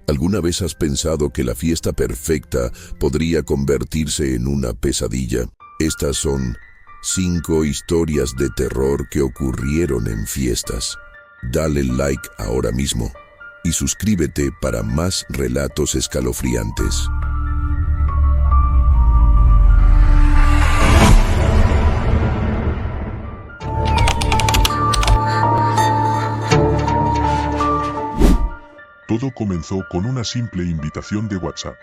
¿Alguna vez has pensado que la fiesta perfecta podría convertirse en una pesadilla? Estas son 5 historias de terror que ocurrieron en fiestas. Dale like ahora mismo y suscríbete para más relatos escalofriantes. Todo comenzó con una simple invitación de WhatsApp.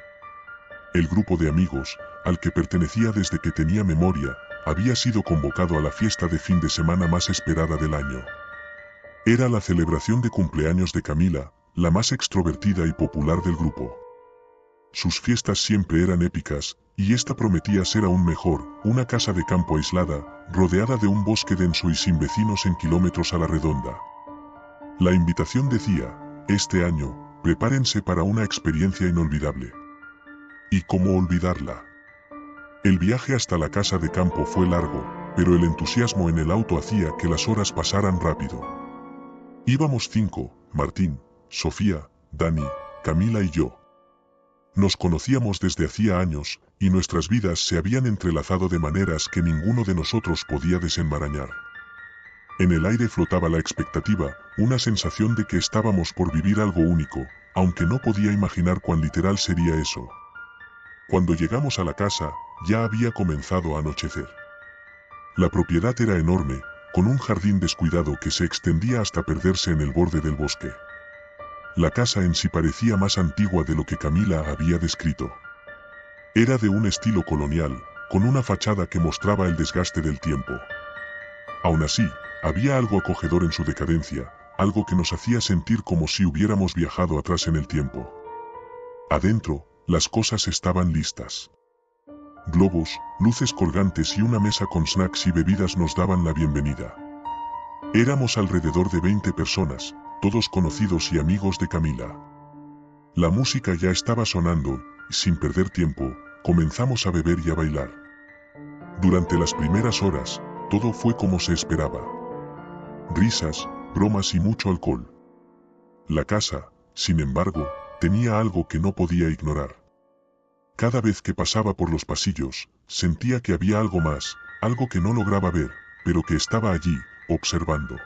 El grupo de amigos, al que pertenecía desde que tenía memoria, había sido convocado a la fiesta de fin de semana más esperada del año. Era la celebración de cumpleaños de Camila, la más extrovertida y popular del grupo. Sus fiestas siempre eran épicas, y esta prometía ser aún mejor, una casa de campo aislada, rodeada de un bosque denso y sin vecinos en kilómetros a la redonda. La invitación decía: este año, prepárense para una experiencia inolvidable. ¿Y cómo olvidarla? El viaje hasta la casa de campo fue largo, pero el entusiasmo en el auto hacía que las horas pasaran rápido. Íbamos 5, Martín, Sofía, Dani, Camila y yo. Nos conocíamos desde hacía años, y nuestras vidas se habían entrelazado de maneras que ninguno de nosotros podía desenmarañar. En el aire flotaba la expectativa, una sensación de que estábamos por vivir algo único, aunque no podía imaginar cuán literal sería eso. Cuando llegamos a la casa, ya había comenzado a anochecer. La propiedad era enorme, con un jardín descuidado que se extendía hasta perderse en el borde del bosque. La casa en sí parecía más antigua de lo que Camila había descrito. Era de un estilo colonial, con una fachada que mostraba el desgaste del tiempo. Aún así, había algo acogedor en su decadencia, algo que nos hacía sentir como si hubiéramos viajado atrás en el tiempo. Adentro, las cosas estaban listas. Globos, luces colgantes y una mesa con snacks y bebidas nos daban la bienvenida. Éramos alrededor de 20 personas, todos conocidos y amigos de Camila. La música ya estaba sonando, y sin perder tiempo, comenzamos a beber y a bailar. Durante las primeras horas, todo fue como se esperaba. Risas, bromas y mucho alcohol. La casa, sin embargo, tenía algo que no podía ignorar. Cada vez que pasaba por los pasillos, sentía que había algo más, algo que no lograba ver, pero que estaba allí, observando.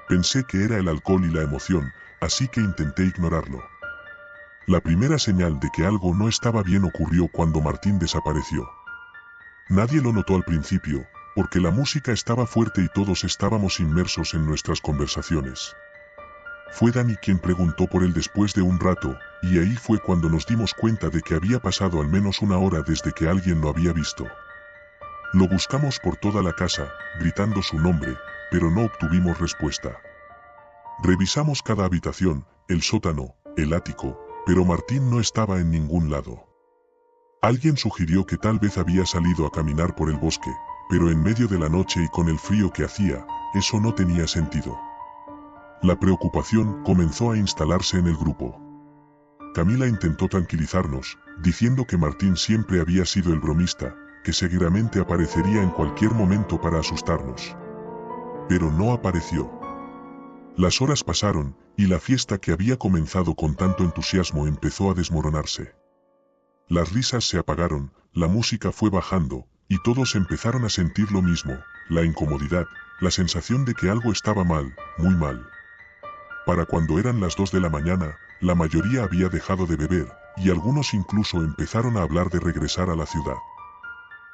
Pensé que era el alcohol y la emoción, así que intenté ignorarlo. La primera señal de que algo no estaba bien ocurrió cuando Martín desapareció. Nadie lo notó al principio, porque la música estaba fuerte y todos estábamos inmersos en nuestras conversaciones. Fue Dani quien preguntó por él después de un rato, y ahí fue cuando nos dimos cuenta de que había pasado al menos una hora desde que alguien lo había visto. Lo buscamos por toda la casa, gritando su nombre, pero no obtuvimos respuesta. Revisamos cada habitación, el sótano, el ático, pero Martín no estaba en ningún lado. Alguien sugirió que tal vez había salido a caminar por el bosque, pero en medio de la noche y con el frío que hacía, eso no tenía sentido. La preocupación comenzó a instalarse en el grupo. Camila intentó tranquilizarnos, diciendo que Martín siempre había sido el bromista, que seguramente aparecería en cualquier momento para asustarnos. Pero no apareció. Las horas pasaron, y la fiesta que había comenzado con tanto entusiasmo empezó a desmoronarse. Las risas se apagaron, la música fue bajando, y todos empezaron a sentir lo mismo, la incomodidad, la sensación de que algo estaba mal, muy mal. Para cuando eran las 2 de la mañana, la mayoría había dejado de beber, y algunos incluso empezaron a hablar de regresar a la ciudad.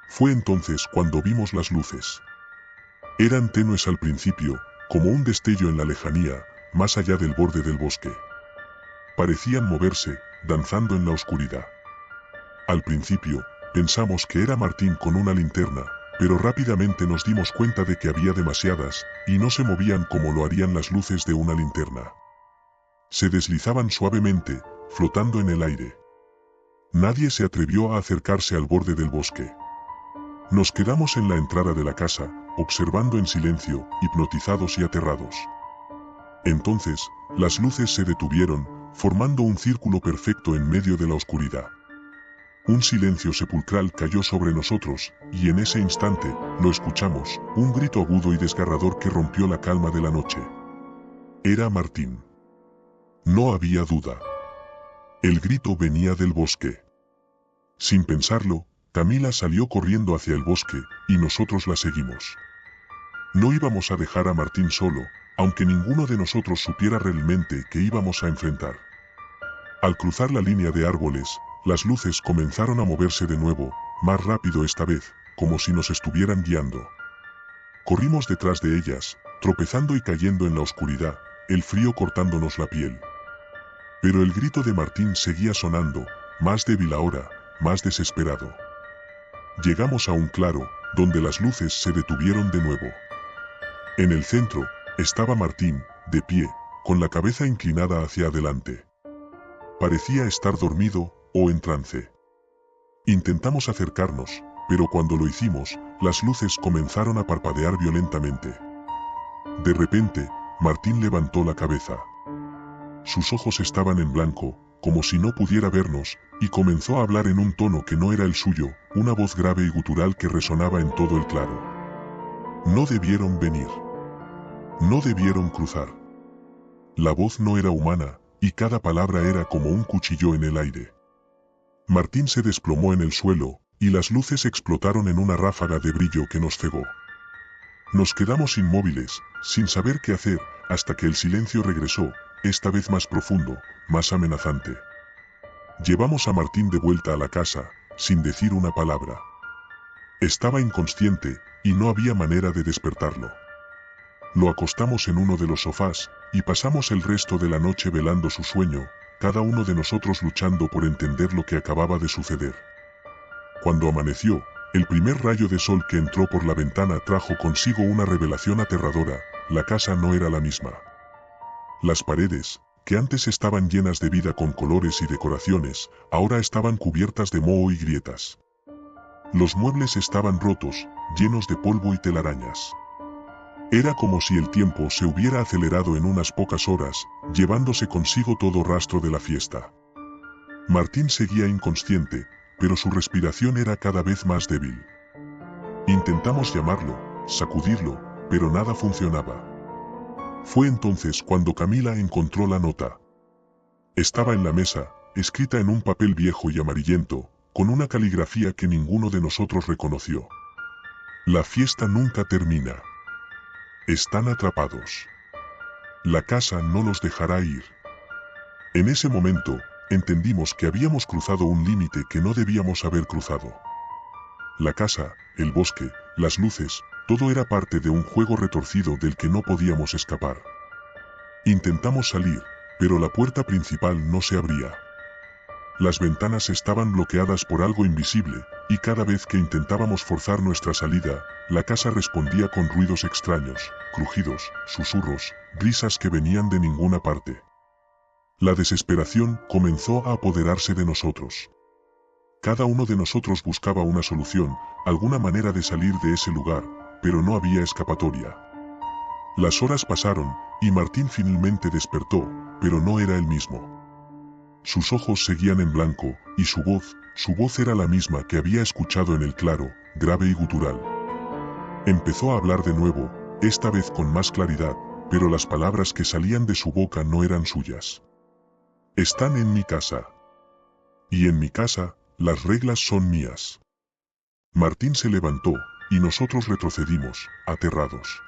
Fue entonces cuando vimos las luces. Eran tenues al principio, como un destello en la lejanía, más allá del borde del bosque. Parecían moverse, danzando en la oscuridad. Al principio, pensamos que era Martín con una linterna, pero rápidamente nos dimos cuenta de que había demasiadas, y no se movían como lo harían las luces de una linterna. Se deslizaban suavemente, flotando en el aire. Nadie se atrevió a acercarse al borde del bosque. Nos quedamos en la entrada de la casa, observando en silencio, hipnotizados y aterrados. Entonces, las luces se detuvieron, formando un círculo perfecto en medio de la oscuridad. Un silencio sepulcral cayó sobre nosotros, y en ese instante, lo escuchamos, un grito agudo y desgarrador que rompió la calma de la noche. Era Martín. No había duda. El grito venía del bosque. Sin pensarlo, Camila salió corriendo hacia el bosque, y nosotros la seguimos. No íbamos a dejar a Martín solo, aunque ninguno de nosotros supiera realmente qué íbamos a enfrentar. Al cruzar la línea de árboles, las luces comenzaron a moverse de nuevo, más rápido esta vez, como si nos estuvieran guiando. Corrimos detrás de ellas, tropezando y cayendo en la oscuridad, el frío cortándonos la piel. Pero el grito de Martín seguía sonando, más débil ahora, más desesperado. Llegamos a un claro, donde las luces se detuvieron de nuevo. En el centro, estaba Martín, de pie, con la cabeza inclinada hacia adelante. Parecía estar dormido, o en trance. Intentamos acercarnos, pero cuando lo hicimos, las luces comenzaron a parpadear violentamente. De repente, Martín levantó la cabeza. Sus ojos estaban en blanco, como si no pudiera vernos, y comenzó a hablar en un tono que no era el suyo, una voz grave y gutural que resonaba en todo el claro. No debieron venir. No debieron cruzar. La voz no era humana, y cada palabra era como un cuchillo en el aire. Martín se desplomó en el suelo, y las luces explotaron en una ráfaga de brillo que nos cegó. Nos quedamos inmóviles, sin saber qué hacer, hasta que el silencio regresó, esta vez más profundo, más amenazante. Llevamos a Martín de vuelta a la casa, sin decir una palabra. Estaba inconsciente, y no había manera de despertarlo. Lo acostamos en uno de los sofás, y pasamos el resto de la noche velando su sueño, cada uno de nosotros luchando por entender lo que acababa de suceder. Cuando amaneció, el primer rayo de sol que entró por la ventana trajo consigo una revelación aterradora: la casa no era la misma. Las paredes, que antes estaban llenas de vida con colores y decoraciones, ahora estaban cubiertas de moho y grietas. Los muebles estaban rotos, llenos de polvo y telarañas. Era como si el tiempo se hubiera acelerado en unas pocas horas, llevándose consigo todo rastro de la fiesta. Martín seguía inconsciente, pero su respiración era cada vez más débil. Intentamos llamarlo, sacudirlo, pero nada funcionaba. Fue entonces cuando Camila encontró la nota. Estaba en la mesa, escrita en un papel viejo y amarillento, con una caligrafía que ninguno de nosotros reconoció. La fiesta nunca termina. Están atrapados. La casa no los dejará ir. En ese momento, entendimos que habíamos cruzado un límite que no debíamos haber cruzado. La casa, el bosque, las luces, todo era parte de un juego retorcido del que no podíamos escapar. Intentamos salir, pero la puerta principal no se abría. Las ventanas estaban bloqueadas por algo invisible, y cada vez que intentábamos forzar nuestra salida, la casa respondía con ruidos extraños, crujidos, susurros, brisas que venían de ninguna parte. La desesperación comenzó a apoderarse de nosotros. Cada uno de nosotros buscaba una solución, alguna manera de salir de ese lugar, pero no había escapatoria. Las horas pasaron, y Martín finalmente despertó, pero no era el mismo. Sus ojos seguían en blanco, y su voz era la misma que había escuchado en el claro, grave y gutural. Empezó a hablar de nuevo, esta vez con más claridad, pero las palabras que salían de su boca no eran suyas. Están en mi casa. Y en mi casa, las reglas son mías. Martín se levantó, y nosotros retrocedimos, aterrados.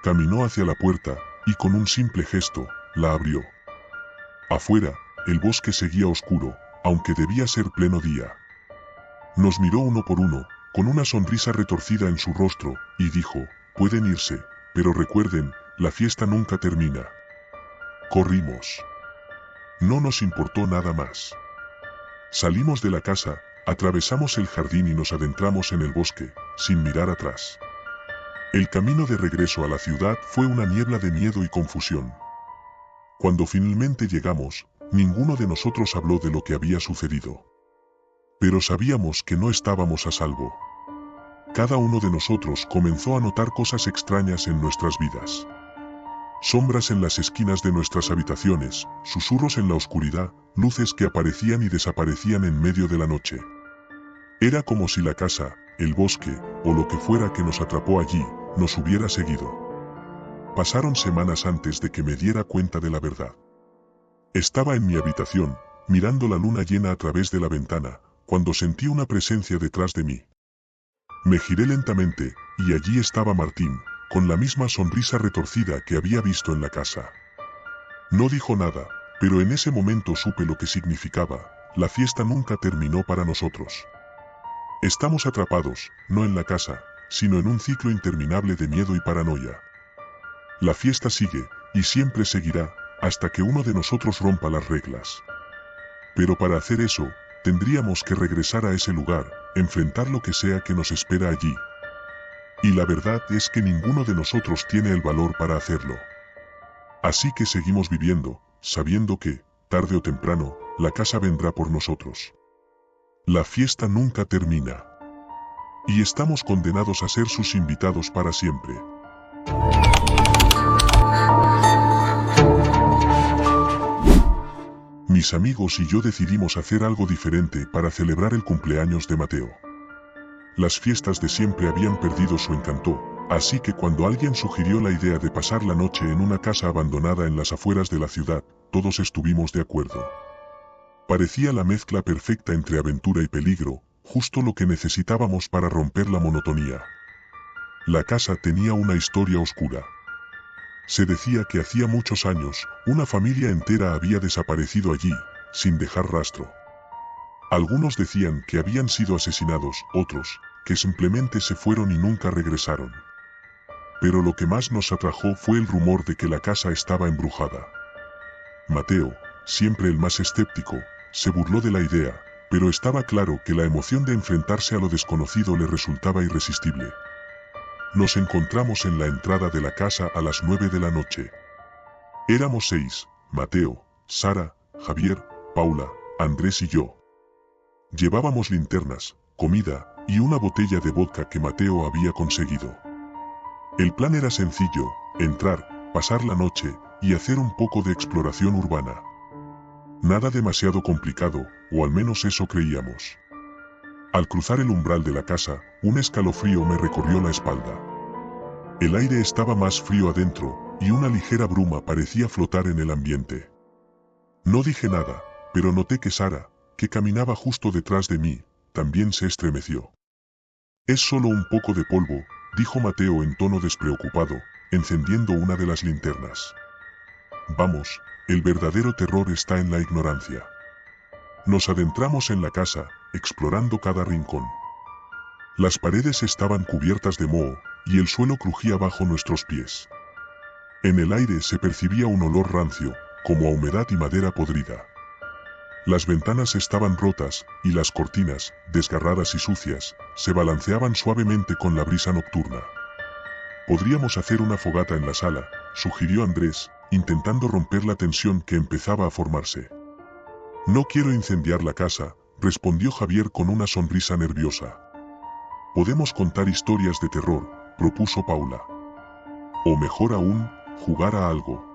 Caminó hacia la puerta, y con un simple gesto, la abrió. Afuera, el bosque seguía oscuro, aunque debía ser pleno día. Nos miró uno por uno, con una sonrisa retorcida en su rostro, y dijo: pueden irse, pero recuerden, la fiesta nunca termina. Corrimos. No nos importó nada más. Salimos de la casa, atravesamos el jardín y nos adentramos en el bosque, sin mirar atrás. El camino de regreso a la ciudad fue una niebla de miedo y confusión. Cuando finalmente llegamos, ninguno de nosotros habló de lo que había sucedido. Pero sabíamos que no estábamos a salvo. Cada uno de nosotros comenzó a notar cosas extrañas en nuestras vidas. Sombras en las esquinas de nuestras habitaciones, susurros en la oscuridad, luces que aparecían y desaparecían en medio de la noche. Era como si la casa, el bosque, o lo que fuera que nos atrapó allí, nos hubiera seguido. Pasaron semanas antes de que me diera cuenta de la verdad. Estaba en mi habitación, mirando la luna llena a través de la ventana, cuando sentí una presencia detrás de mí. Me giré lentamente, y allí estaba Martín, con la misma sonrisa retorcida que había visto en la casa. No dijo nada, pero en ese momento supe lo que significaba: la fiesta nunca terminó para nosotros. Estamos atrapados, no en la casa, sino en un ciclo interminable de miedo y paranoia. La fiesta sigue, y siempre seguirá, hasta que uno de nosotros rompa las reglas. Pero para hacer eso, tendríamos que regresar a ese lugar, enfrentar lo que sea que nos espera allí. Y la verdad es que ninguno de nosotros tiene el valor para hacerlo. Así que seguimos viviendo, sabiendo que, tarde o temprano, la casa vendrá por nosotros. La fiesta nunca termina. Y estamos condenados a ser sus invitados para siempre. Mis amigos y yo decidimos hacer algo diferente para celebrar el cumpleaños de Mateo. Las fiestas de siempre habían perdido su encanto, así que cuando alguien sugirió la idea de pasar la noche en una casa abandonada en las afueras de la ciudad, todos estuvimos de acuerdo. Parecía la mezcla perfecta entre aventura y peligro, justo lo que necesitábamos para romper la monotonía. La casa tenía una historia oscura. Se decía que hacía muchos años, una familia entera había desaparecido allí, sin dejar rastro. Algunos decían que habían sido asesinados, otros, que simplemente se fueron y nunca regresaron. Pero lo que más nos atrajo fue el rumor de que la casa estaba embrujada. Mateo, siempre el más escéptico, se burló de la idea, pero estaba claro que la emoción de enfrentarse a lo desconocido le resultaba irresistible. Nos encontramos en la entrada de la casa a las 9 de la noche. Éramos 6, Mateo, Sara, Javier, Paula, Andrés y yo. Llevábamos linternas, comida, y una botella de vodka que Mateo había conseguido. El plan era sencillo: entrar, pasar la noche, y hacer un poco de exploración urbana. Nada demasiado complicado, o al menos eso creíamos. Al cruzar el umbral de la casa, un escalofrío me recorrió la espalda. El aire estaba más frío adentro, y una ligera bruma parecía flotar en el ambiente. No dije nada, pero noté que Sara, que caminaba justo detrás de mí, también se estremeció. «Es solo un poco de polvo», dijo Mateo en tono despreocupado, encendiendo una de las linternas. «Vamos, el verdadero terror está en la ignorancia». Nos adentramos en la casa, explorando cada rincón. Las paredes estaban cubiertas de moho, y el suelo crujía bajo nuestros pies. En el aire se percibía un olor rancio, como a humedad y madera podrida. Las ventanas estaban rotas, y las cortinas, desgarradas y sucias, se balanceaban suavemente con la brisa nocturna. «Podríamos hacer una fogata en la sala», sugirió Andrés, intentando romper la tensión que empezaba a formarse. «No quiero incendiar la casa», respondió Javier con una sonrisa nerviosa. «Podemos contar historias de terror», propuso Paula. «O mejor aún, jugar a algo.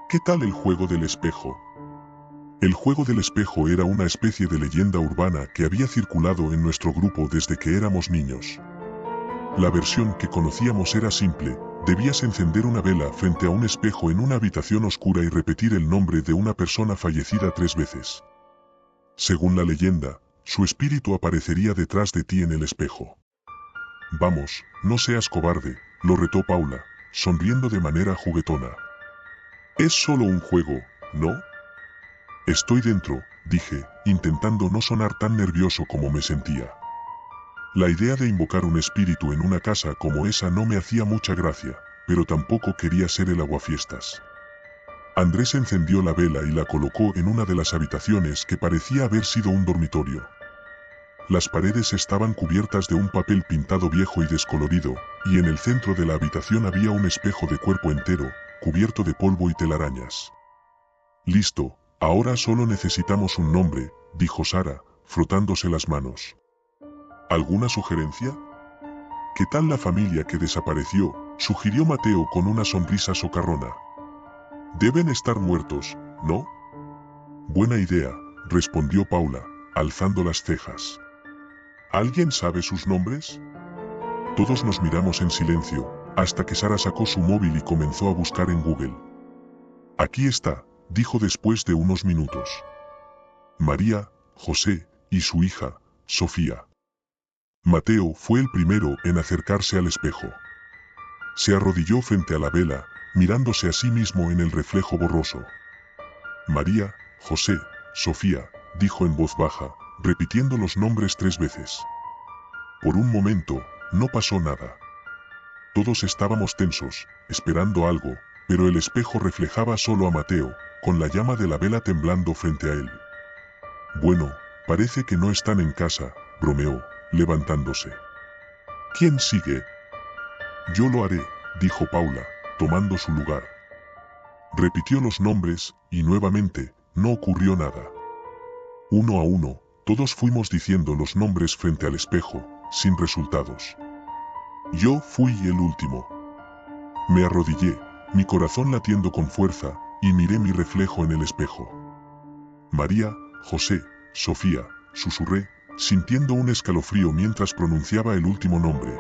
¿Qué tal el juego del espejo?» El juego del espejo era una especie de leyenda urbana que había circulado en nuestro grupo desde que éramos niños. La versión que conocíamos era simple: debías encender una vela frente a un espejo en una habitación oscura y repetir el nombre de una persona fallecida 3 veces. Según la leyenda, su espíritu aparecería detrás de ti en el espejo. «Vamos, no seas cobarde», lo retó Paula, sonriendo de manera juguetona. «Es solo un juego, ¿no?» «Estoy dentro», dije, intentando no sonar tan nervioso como me sentía. La idea de invocar un espíritu en una casa como esa no me hacía mucha gracia, pero tampoco quería ser el aguafiestas. Andrés encendió la vela y la colocó en una de las habitaciones que parecía haber sido un dormitorio. Las paredes estaban cubiertas de un papel pintado viejo y descolorido, y en el centro de la habitación había un espejo de cuerpo entero, cubierto de polvo y telarañas. «Listo, ahora solo necesitamos un nombre», dijo Sara, frotándose las manos. «¿Alguna sugerencia?» «¿Qué tal la familia que desapareció?», sugirió Mateo con una sonrisa socarrona. «Deben estar muertos, ¿no?» «Buena idea», respondió Paula, alzando las cejas. «¿Alguien sabe sus nombres?» Todos nos miramos en silencio, hasta que Sara sacó su móvil y comenzó a buscar en Google. «Aquí está», dijo después de unos minutos. María, José y su hija, Sofía. Mateo fue el primero en acercarse al espejo. Se arrodilló frente a la vela, mirándose a sí mismo en el reflejo borroso. María, José, Sofía, dijo en voz baja, repitiendo los nombres 3 veces. Por un momento, no pasó nada. Todos estábamos tensos, esperando algo, pero el espejo reflejaba solo a Mateo, con la llama de la vela temblando frente a él. Bueno, parece que no están en casa, bromeó, levantándose. ¿Quién sigue? Yo lo haré, dijo Paula, tomando su lugar. Repitió los nombres, y nuevamente, no ocurrió nada. Uno a uno, todos fuimos diciendo los nombres frente al espejo, sin resultados. Yo fui el último. Me arrodillé, mi corazón latiendo con fuerza, y miré mi reflejo en el espejo. María, José, Sofía, susurré, sintiendo un escalofrío mientras pronunciaba el último nombre.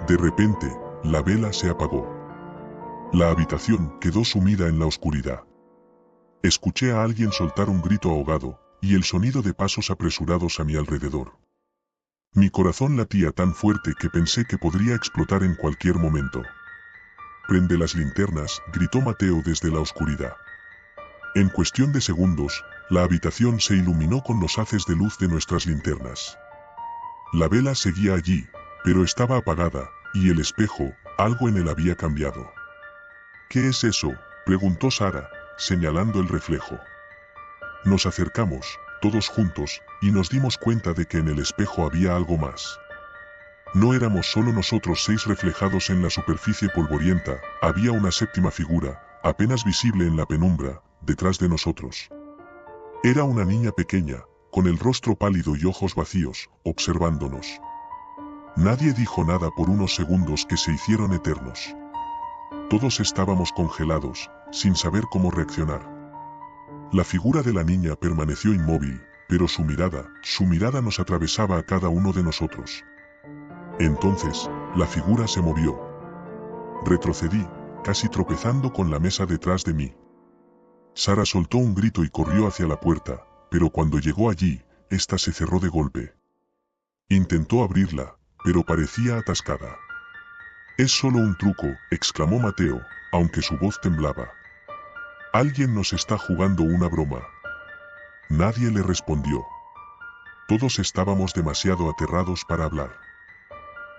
De repente, la vela se apagó. La habitación quedó sumida en la oscuridad. Escuché a alguien soltar un grito ahogado, y el sonido de pasos apresurados a mi alrededor. Mi corazón latía tan fuerte que pensé que podría explotar en cualquier momento. «Prende las linternas», gritó Mateo desde la oscuridad. En cuestión de segundos, la habitación se iluminó con los haces de luz de nuestras linternas. La vela seguía allí, pero estaba apagada, y el espejo, algo en él había cambiado. «¿Qué es eso?», preguntó Sara, señalando el reflejo. Nos acercamos, todos juntos, y nos dimos cuenta de que en el espejo había algo más. No éramos solo nosotros 6 reflejados en la superficie polvorienta, había una 7ª figura, apenas visible en la penumbra, detrás de nosotros. Era una niña pequeña, con el rostro pálido y ojos vacíos, observándonos. Nadie dijo nada por unos segundos que se hicieron eternos. Todos estábamos congelados, sin saber cómo reaccionar. La figura de la niña permaneció inmóvil, pero su mirada nos atravesaba a cada uno de nosotros. Entonces, la figura se movió. Retrocedí, casi tropezando con la mesa detrás de mí. Sara soltó un grito y corrió hacia la puerta, pero cuando llegó allí, ésta se cerró de golpe. Intentó abrirla, pero parecía atascada. «Es solo un truco», exclamó Mateo, aunque su voz temblaba. «Alguien nos está jugando una broma». Nadie le respondió. Todos estábamos demasiado aterrados para hablar.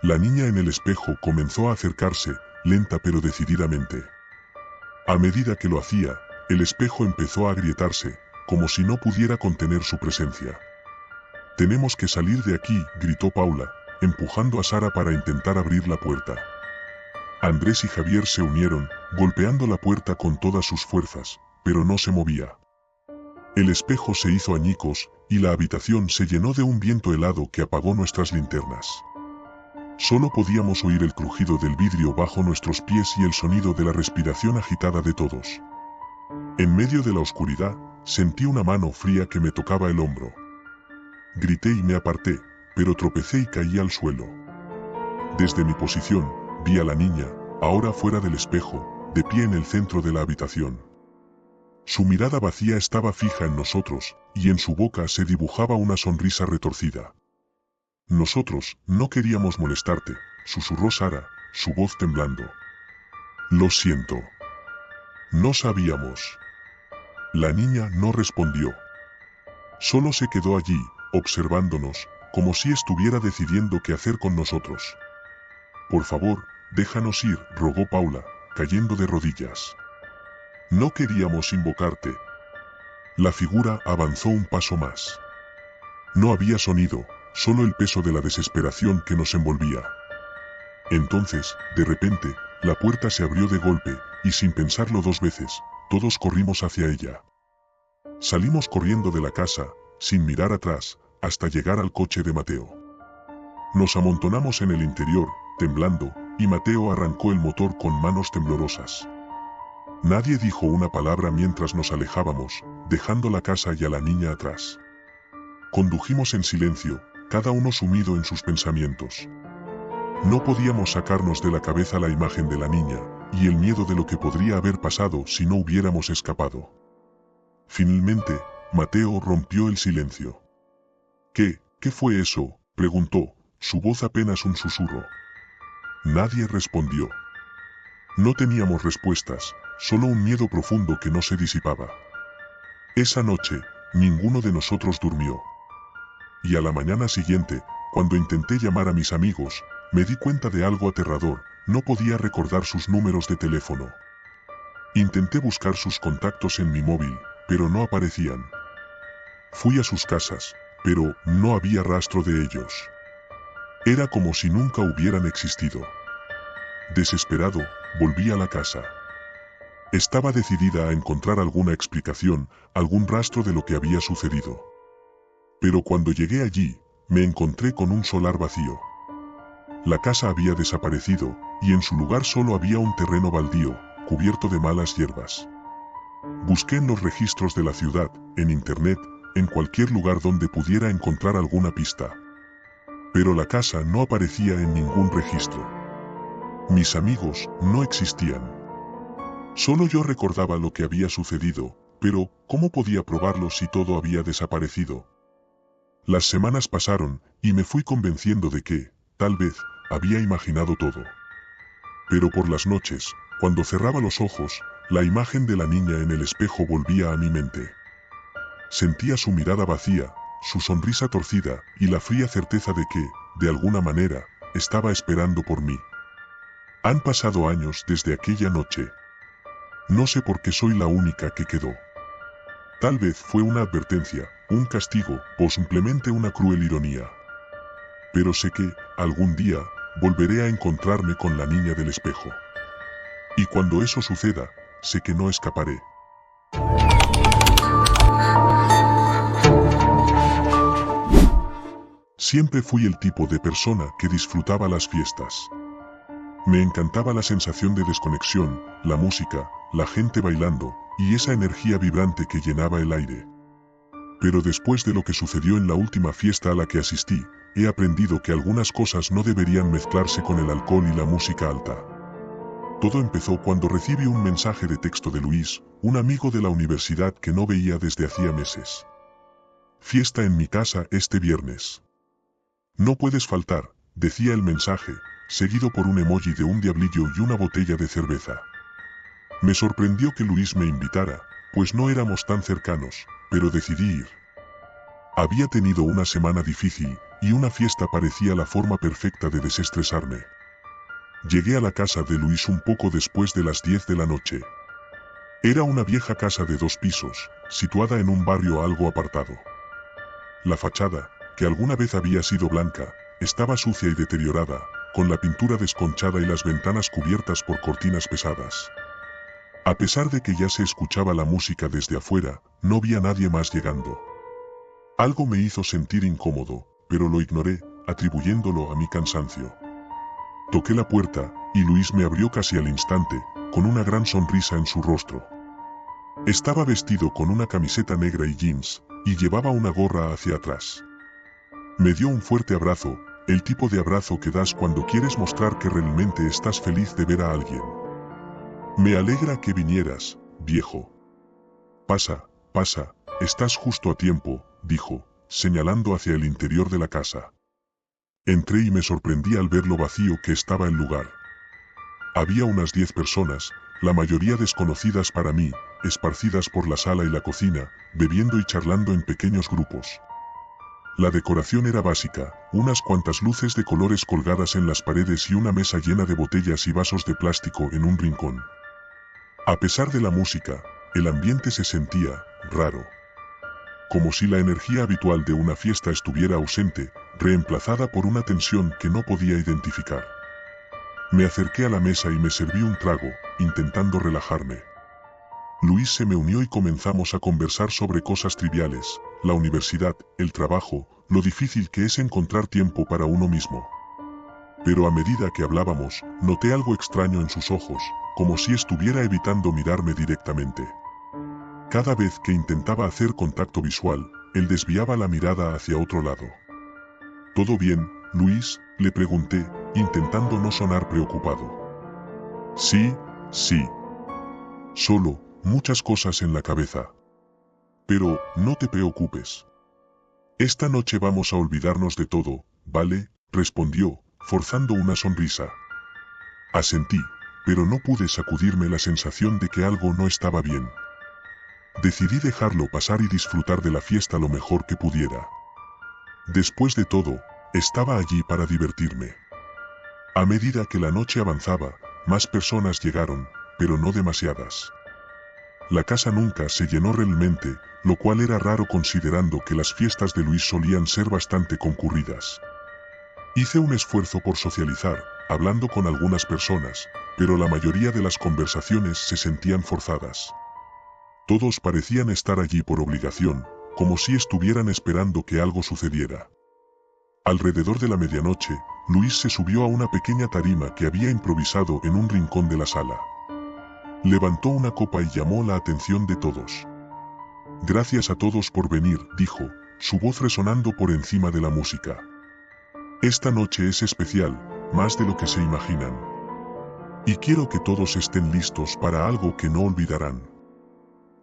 La niña en el espejo comenzó a acercarse, lenta pero decididamente. A medida que lo hacía, el espejo empezó a agrietarse, como si no pudiera contener su presencia. «Tenemos que salir de aquí», gritó Paula, empujando a Sara para intentar abrir la puerta. Andrés y Javier se unieron, golpeando la puerta con todas sus fuerzas, pero no se movía. El espejo se hizo añicos, y la habitación se llenó de un viento helado que apagó nuestras linternas. Solo podíamos oír el crujido del vidrio bajo nuestros pies y el sonido de la respiración agitada de todos. En medio de la oscuridad, sentí una mano fría que me tocaba el hombro. Grité y me aparté, pero tropecé y caí al suelo. Desde mi posición, vi a la niña, ahora fuera del espejo, de pie en el centro de la habitación. Su mirada vacía estaba fija en nosotros, y en su boca se dibujaba una sonrisa retorcida. «Nosotros no queríamos molestarte», susurró Sara, su voz temblando. «Lo siento. No sabíamos». La niña no respondió. Solo se quedó allí, observándonos, como si estuviera decidiendo qué hacer con nosotros. «Por favor, déjanos ir», rogó Paula, cayendo de rodillas. «No queríamos invocarte». La figura avanzó un paso más. No había sonido, solo el peso de la desesperación que nos envolvía. Entonces, de repente, la puerta se abrió de golpe, y sin pensarlo 2 veces, todos corrimos hacia ella. Salimos corriendo de la casa, sin mirar atrás, hasta llegar al coche de Mateo. Nos amontonamos en el interior, temblando, y Mateo arrancó el motor con manos temblorosas. Nadie dijo una palabra mientras nos alejábamos, dejando la casa y a la niña atrás. Condujimos en silencio, cada uno sumido en sus pensamientos. No podíamos sacarnos de la cabeza la imagen de la niña, y el miedo de lo que podría haber pasado si no hubiéramos escapado. Finalmente, Mateo rompió el silencio. ¿Qué fue eso?, preguntó, su voz apenas un susurro. Nadie respondió. No teníamos respuestas, solo un miedo profundo que no se disipaba. Esa noche, ninguno de nosotros durmió. Y a la mañana siguiente, cuando intenté llamar a mis amigos, me di cuenta de algo aterrador, no podía recordar sus números de teléfono. Intenté buscar sus contactos en mi móvil, pero no aparecían. Fui a sus casas, pero no había rastro de ellos. Era como si nunca hubieran existido. Desesperado, volví a la casa. Estaba decidida a encontrar alguna explicación, algún rastro de lo que había sucedido. Pero cuando llegué allí, me encontré con un solar vacío. La casa había desaparecido, y en su lugar solo había un terreno baldío, cubierto de malas hierbas. Busqué en los registros de la ciudad, en internet, en cualquier lugar donde pudiera encontrar alguna pista. Pero la casa no aparecía en ningún registro. Mis amigos no existían. Solo yo recordaba lo que había sucedido, pero ¿cómo podía probarlo si todo había desaparecido? Las semanas pasaron, y me fui convenciendo de que, tal vez, había imaginado todo. Pero por las noches, cuando cerraba los ojos, la imagen de la niña en el espejo volvía a mi mente. Sentía su mirada vacía, su sonrisa torcida, y la fría certeza de que, de alguna manera, estaba esperando por mí. Han pasado años desde aquella noche. No sé por qué soy la única que quedó. Tal vez fue una advertencia, un castigo, o simplemente una cruel ironía. Pero sé que, algún día, volveré a encontrarme con la niña del espejo. Y cuando eso suceda, sé que no escaparé. Siempre fui el tipo de persona que disfrutaba las fiestas. Me encantaba la sensación de desconexión, la música, la gente bailando, y esa energía vibrante que llenaba el aire. Pero después de lo que sucedió en la última fiesta a la que asistí, he aprendido que algunas cosas no deberían mezclarse con el alcohol y la música alta. Todo empezó cuando recibí un mensaje de texto de Luis, un amigo de la universidad que no veía desde hacía meses. Fiesta en mi casa este viernes. No puedes faltar, decía el mensaje, seguido por un emoji de un diablillo y una botella de cerveza. Me sorprendió que Luis me invitara, pues no éramos tan cercanos, pero decidí ir. Había tenido una semana difícil, y una fiesta parecía la forma perfecta de desestresarme. Llegué a la casa de Luis un poco después de las 10 de la noche. Era una vieja casa de 2 pisos, situada en un barrio algo apartado. La fachada, que alguna vez había sido blanca, estaba sucia y deteriorada, con la pintura desconchada y las ventanas cubiertas por cortinas pesadas. A pesar de que ya se escuchaba la música desde afuera, no vi a nadie más llegando. Algo me hizo sentir incómodo, pero lo ignoré, atribuyéndolo a mi cansancio. Toqué la puerta, y Luis me abrió casi al instante, con una gran sonrisa en su rostro. Estaba vestido con una camiseta negra y jeans, y llevaba una gorra hacia atrás. Me dio un fuerte abrazo, el tipo de abrazo que das cuando quieres mostrar que realmente estás feliz de ver a alguien. Me alegra que vinieras, viejo. Pasa, estás justo a tiempo, dijo, señalando hacia el interior de la casa. Entré y me sorprendí al ver lo vacío que estaba el lugar. Había unas 10 personas, la mayoría desconocidas para mí, esparcidas por la sala y la cocina, bebiendo y charlando en pequeños grupos. La decoración era básica, unas cuantas luces de colores colgadas en las paredes y una mesa llena de botellas y vasos de plástico en un rincón. A pesar de la música, el ambiente se sentía raro. Como si la energía habitual de una fiesta estuviera ausente, reemplazada por una tensión que no podía identificar. Me acerqué a la mesa y me serví un trago, intentando relajarme. Luis se me unió y comenzamos a conversar sobre cosas triviales, la universidad, el trabajo, lo difícil que es encontrar tiempo para uno mismo. Pero a medida que hablábamos, noté algo extraño en sus ojos, como si estuviera evitando mirarme directamente. Cada vez que intentaba hacer contacto visual, él desviaba la mirada hacia otro lado. ¿Todo bien, Luis?, le pregunté, intentando no sonar preocupado. Sí. Solo, muchas cosas en la cabeza. Pero, no te preocupes. Esta noche vamos a olvidarnos de todo, ¿vale?, respondió, forzando una sonrisa. Asentí, pero no pude sacudirme la sensación de que algo no estaba bien. Decidí dejarlo pasar y disfrutar de la fiesta lo mejor que pudiera. Después de todo, estaba allí para divertirme. A medida que la noche avanzaba, más personas llegaron, pero no demasiadas. La casa nunca se llenó realmente, lo cual era raro considerando que las fiestas de Luis solían ser bastante concurridas. Hice un esfuerzo por socializar, hablando con algunas personas, pero la mayoría de las conversaciones se sentían forzadas. Todos parecían estar allí por obligación, como si estuvieran esperando que algo sucediera. Alrededor de la medianoche, Luis se subió a una pequeña tarima que había improvisado en un rincón de la sala. Levantó una copa y llamó la atención de todos. Gracias a todos por venir, dijo, su voz resonando por encima de la música. Esta noche es especial, más de lo que se imaginan. Y quiero que todos estén listos para algo que no olvidarán.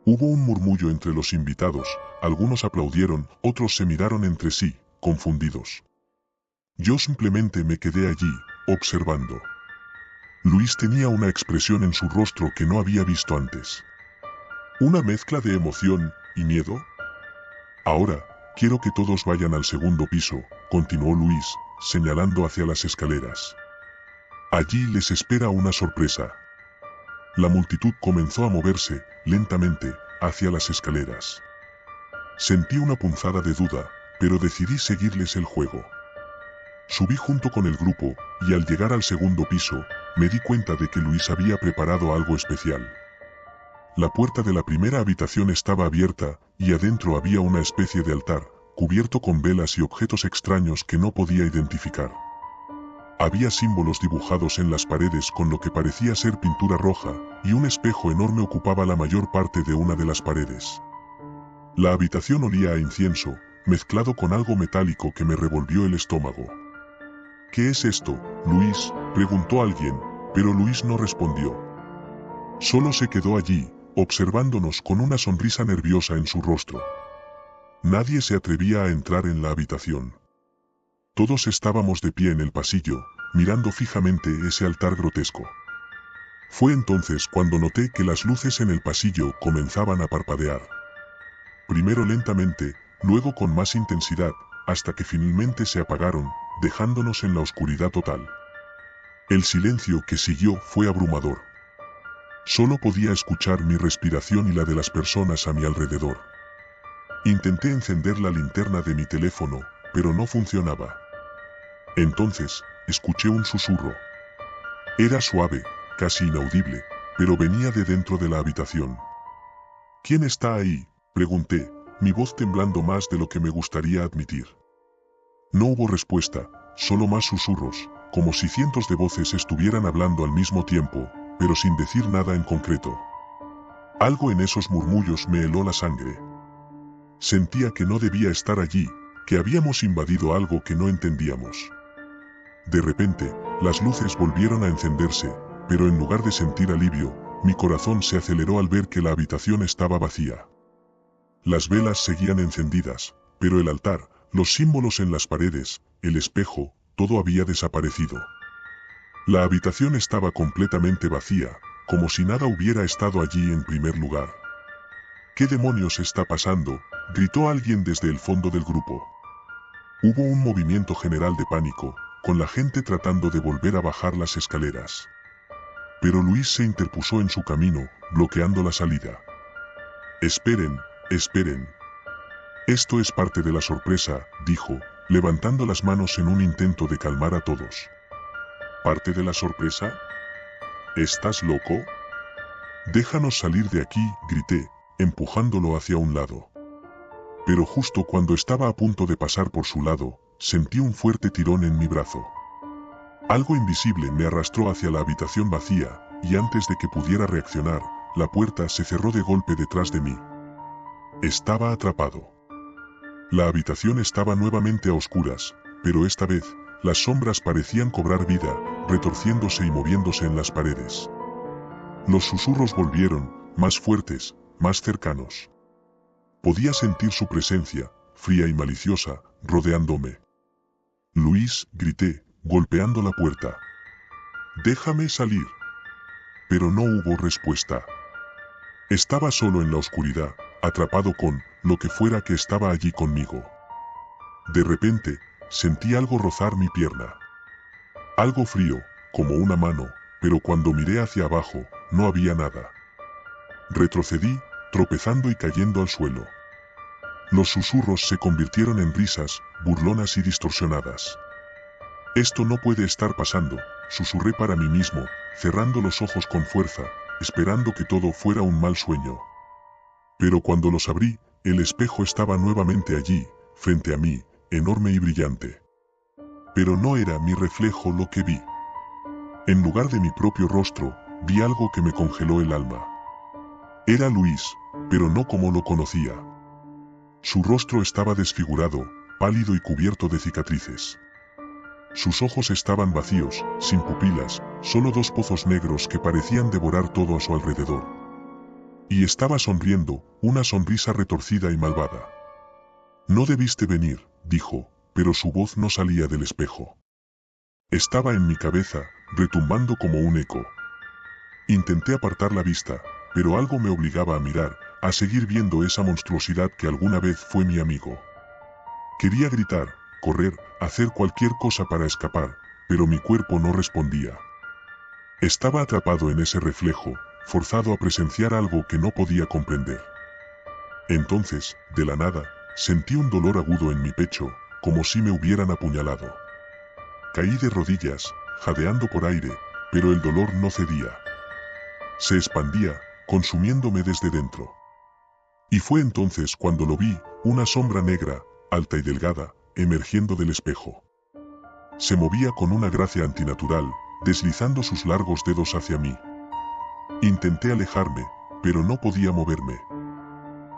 Hubo un murmullo entre los invitados, algunos aplaudieron, otros se miraron entre sí, confundidos. Yo simplemente me quedé allí, observando. Luis tenía una expresión en su rostro que no había visto antes. Una mezcla de emoción y miedo. Ahora, quiero que todos vayan al segundo piso, continuó Luis, señalando hacia las escaleras. Allí les espera una sorpresa. La multitud comenzó a moverse, lentamente, hacia las escaleras. Sentí una punzada de duda, pero decidí seguirles el juego. Subí junto con el grupo, y al llegar al segundo piso, me di cuenta de que Luis había preparado algo especial. La puerta de la primera habitación estaba abierta, y adentro había una especie de altar, cubierto con velas y objetos extraños que no podía identificar. Había símbolos dibujados en las paredes con lo que parecía ser pintura roja, y un espejo enorme ocupaba la mayor parte de una de las paredes. La habitación olía a incienso, mezclado con algo metálico que me revolvió el estómago. ¿Qué es esto, Luis?, preguntó alguien, pero Luis no respondió. Solo se quedó allí, observándonos con una sonrisa nerviosa en su rostro. Nadie se atrevía a entrar en la habitación. Todos estábamos de pie en el pasillo, mirando fijamente ese altar grotesco. Fue entonces cuando noté que las luces en el pasillo comenzaban a parpadear. Primero lentamente, luego con más intensidad, hasta que finalmente se apagaron, dejándonos en la oscuridad total. El silencio que siguió fue abrumador. Solo podía escuchar mi respiración y la de las personas a mi alrededor. Intenté encender la linterna de mi teléfono, pero no funcionaba. Entonces, escuché un susurro. Era suave, casi inaudible, pero venía de dentro de la habitación. ¿Quién está ahí?, pregunté, mi voz temblando más de lo que me gustaría admitir. No hubo respuesta, solo más susurros, como si cientos de voces estuvieran hablando al mismo tiempo, pero sin decir nada en concreto. Algo en esos murmullos me heló la sangre. Sentía que no debía estar allí, que habíamos invadido algo que no entendíamos. De repente, las luces volvieron a encenderse, pero en lugar de sentir alivio, mi corazón se aceleró al ver que la habitación estaba vacía. Las velas seguían encendidas, pero el altar, los símbolos en las paredes, el espejo, todo había desaparecido. La habitación estaba completamente vacía, como si nada hubiera estado allí en primer lugar. ¿Qué demonios está pasando?, gritó alguien desde el fondo del grupo. Hubo un movimiento general de pánico, con la gente tratando de volver a bajar las escaleras. Pero Luis se interpuso en su camino, bloqueando la salida. Esperen, esperen. Esto es parte de la sorpresa, dijo, levantando las manos en un intento de calmar a todos. ¿Parte de la sorpresa? ¿Estás loco? Déjanos salir de aquí, grité, empujándolo hacia un lado. Pero justo cuando estaba a punto de pasar por su lado, sentí un fuerte tirón en mi brazo. Algo invisible me arrastró hacia la habitación vacía, y antes de que pudiera reaccionar, la puerta se cerró de golpe detrás de mí. Estaba atrapado. La habitación estaba nuevamente a oscuras, pero esta vez, las sombras parecían cobrar vida, retorciéndose y moviéndose en las paredes. Los susurros volvieron, más fuertes, más cercanos. Podía sentir su presencia, fría y maliciosa, rodeándome. «Luis», grité, golpeando la puerta. «Déjame salir». Pero no hubo respuesta. Estaba solo en la oscuridad, atrapado con lo que fuera que estaba allí conmigo. De repente, sentí algo rozar mi pierna. Algo frío, como una mano, pero cuando miré hacia abajo, no había nada. Retrocedí, tropezando y cayendo al suelo. Los susurros se convirtieron en risas, burlonas y distorsionadas. «Esto no puede estar pasando», susurré para mí mismo, cerrando los ojos con fuerza, esperando que todo fuera un mal sueño. Pero cuando los abrí, el espejo estaba nuevamente allí, frente a mí, enorme y brillante. Pero no era mi reflejo lo que vi. En lugar de mi propio rostro, vi algo que me congeló el alma. Era Luis, pero no como lo conocía. Su rostro estaba desfigurado, pálido y cubierto de cicatrices. Sus ojos estaban vacíos, sin pupilas, solo dos pozos negros que parecían devorar todo a su alrededor. Y estaba sonriendo, una sonrisa retorcida y malvada. «No debiste venir», dijo, pero su voz no salía del espejo. Estaba en mi cabeza, retumbando como un eco. Intenté apartar la vista, pero algo me obligaba a mirar, a seguir viendo esa monstruosidad que alguna vez fue mi amigo. Quería gritar, correr, hacer cualquier cosa para escapar, pero mi cuerpo no respondía. Estaba atrapado en ese reflejo, forzado a presenciar algo que no podía comprender. Entonces, de la nada, sentí un dolor agudo en mi pecho, como si me hubieran apuñalado. Caí de rodillas, jadeando por aire, pero el dolor no cedía. Se expandía, consumiéndome desde dentro. Y fue entonces cuando lo vi, una sombra negra, alta y delgada, emergiendo del espejo. Se movía con una gracia antinatural, deslizando sus largos dedos hacia mí. Intenté alejarme, pero no podía moverme.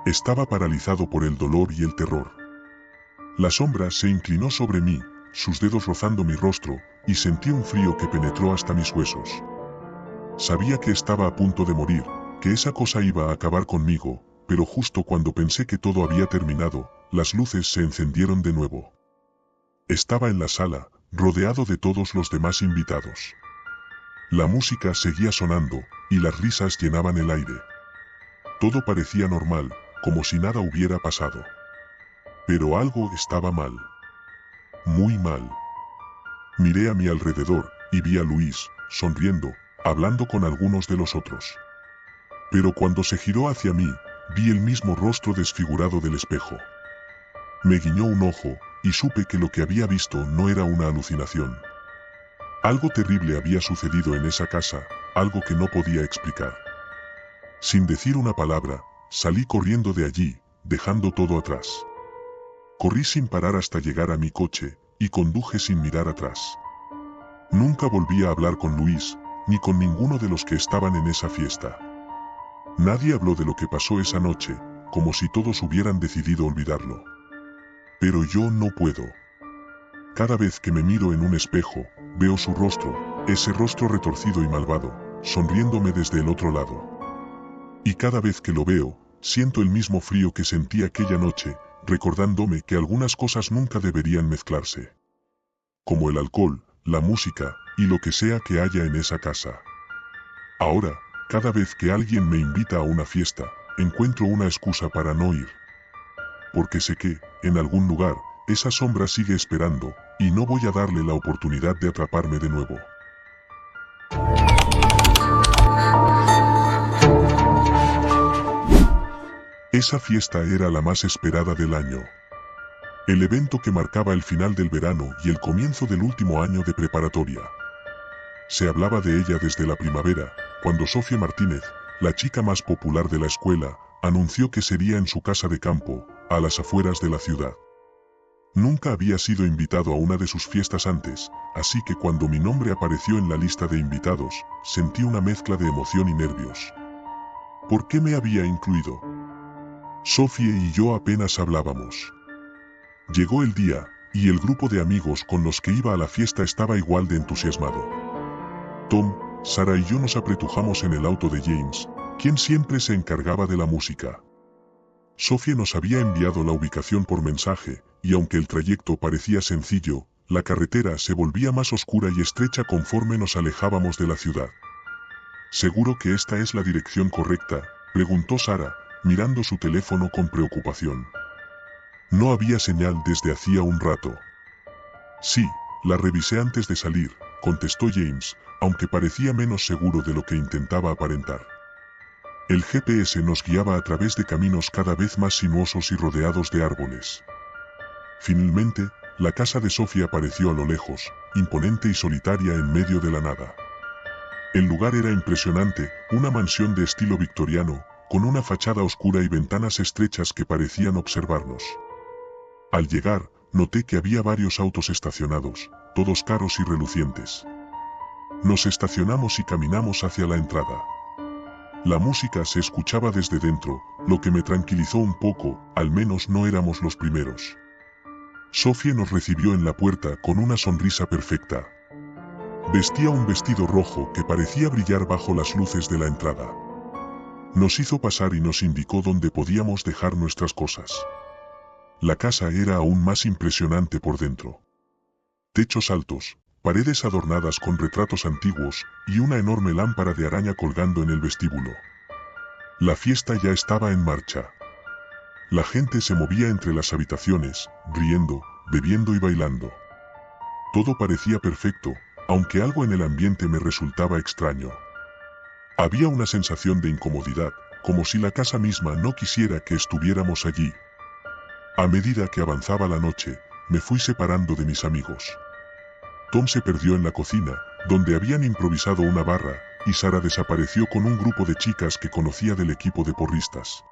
Estaba paralizado por el dolor y el terror. La sombra se inclinó sobre mí, sus dedos rozando mi rostro, y sentí un frío que penetró hasta mis huesos. Sabía que estaba a punto de morir, que esa cosa iba a acabar conmigo, pero justo cuando pensé que todo había terminado, las luces se encendieron de nuevo. Estaba en la sala, rodeado de todos los demás invitados. La música seguía sonando, y las risas llenaban el aire. Todo parecía normal, como si nada hubiera pasado. Pero algo estaba mal. Muy mal. Miré a mi alrededor, y vi a Luis, sonriendo, hablando con algunos de los otros. Pero cuando se giró hacia mí, vi el mismo rostro desfigurado del espejo. Me guiñó un ojo, y supe que lo que había visto no era una alucinación. Algo terrible había sucedido en esa casa, algo que no podía explicar. Sin decir una palabra, salí corriendo de allí, dejando todo atrás. Corrí sin parar hasta llegar a mi coche, y conduje sin mirar atrás. Nunca volví a hablar con Luis, ni con ninguno de los que estaban en esa fiesta. Nadie habló de lo que pasó esa noche, como si todos hubieran decidido olvidarlo. Pero yo no puedo. Cada vez que me miro en un espejo, veo su rostro, ese rostro retorcido y malvado, sonriéndome desde el otro lado. Y cada vez que lo veo, siento el mismo frío que sentí aquella noche, recordándome que algunas cosas nunca deberían mezclarse. Como el alcohol, la música, y lo que sea que haya en esa casa. Ahora, cada vez que alguien me invita a una fiesta, encuentro una excusa para no ir. Porque sé que, en algún lugar, esa sombra sigue esperando, y no voy a darle la oportunidad de atraparme de nuevo. Esa fiesta era la más esperada del año. El evento que marcaba el final del verano y el comienzo del último año de preparatoria. Se hablaba de ella desde la primavera, cuando Sofía Martínez, la chica más popular de la escuela, anunció que sería en su casa de campo, a las afueras de la ciudad. Nunca había sido invitado a una de sus fiestas antes, así que cuando mi nombre apareció en la lista de invitados, sentí una mezcla de emoción y nervios. ¿Por qué me había incluido? Sofía y yo apenas hablábamos. Llegó el día, y el grupo de amigos con los que iba a la fiesta estaba igual de entusiasmado. Tom, Sara y yo nos apretujamos en el auto de James, quien siempre se encargaba de la música. Sofía nos había enviado la ubicación por mensaje, y aunque el trayecto parecía sencillo, la carretera se volvía más oscura y estrecha conforme nos alejábamos de la ciudad. ¿Seguro que esta es la dirección correcta?, preguntó Sara, mirando su teléfono con preocupación. No había señal desde hacía un rato. Sí, la revisé antes de salir, contestó James, aunque parecía menos seguro de lo que intentaba aparentar. El GPS nos guiaba a través de caminos cada vez más sinuosos y rodeados de árboles. Finalmente, la casa de Sofía apareció a lo lejos, imponente y solitaria en medio de la nada. El lugar era impresionante, una mansión de estilo victoriano, con una fachada oscura y ventanas estrechas que parecían observarnos. Al llegar, noté que había varios autos estacionados, todos caros y relucientes. Nos estacionamos y caminamos hacia la entrada. La música se escuchaba desde dentro, lo que me tranquilizó un poco, al menos no éramos los primeros. Sofía nos recibió en la puerta con una sonrisa perfecta. Vestía un vestido rojo que parecía brillar bajo las luces de la entrada. Nos hizo pasar y nos indicó dónde podíamos dejar nuestras cosas. La casa era aún más impresionante por dentro. Techos altos, paredes adornadas con retratos antiguos, y una enorme lámpara de araña colgando en el vestíbulo. La fiesta ya estaba en marcha. La gente se movía entre las habitaciones, riendo, bebiendo y bailando. Todo parecía perfecto, aunque algo en el ambiente me resultaba extraño. Había una sensación de incomodidad, como si la casa misma no quisiera que estuviéramos allí. A medida que avanzaba la noche, me fui separando de mis amigos. Tom se perdió en la cocina, donde habían improvisado una barra, y Sara desapareció con un grupo de chicas que conocía del equipo de porristas.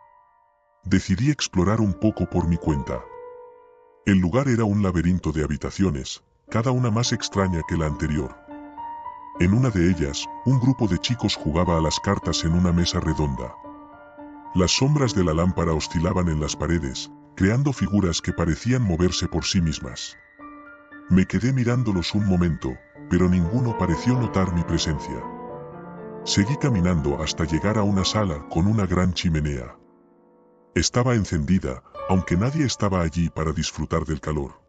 Decidí explorar un poco por mi cuenta. El lugar era un laberinto de habitaciones, cada una más extraña que la anterior. En una de ellas, un grupo de chicos jugaba a las cartas en una mesa redonda. Las sombras de la lámpara oscilaban en las paredes, creando figuras que parecían moverse por sí mismas. Me quedé mirándolos un momento, pero ninguno pareció notar mi presencia. Seguí caminando hasta llegar a una sala con una gran chimenea. Estaba encendida, aunque nadie estaba allí para disfrutar del calor.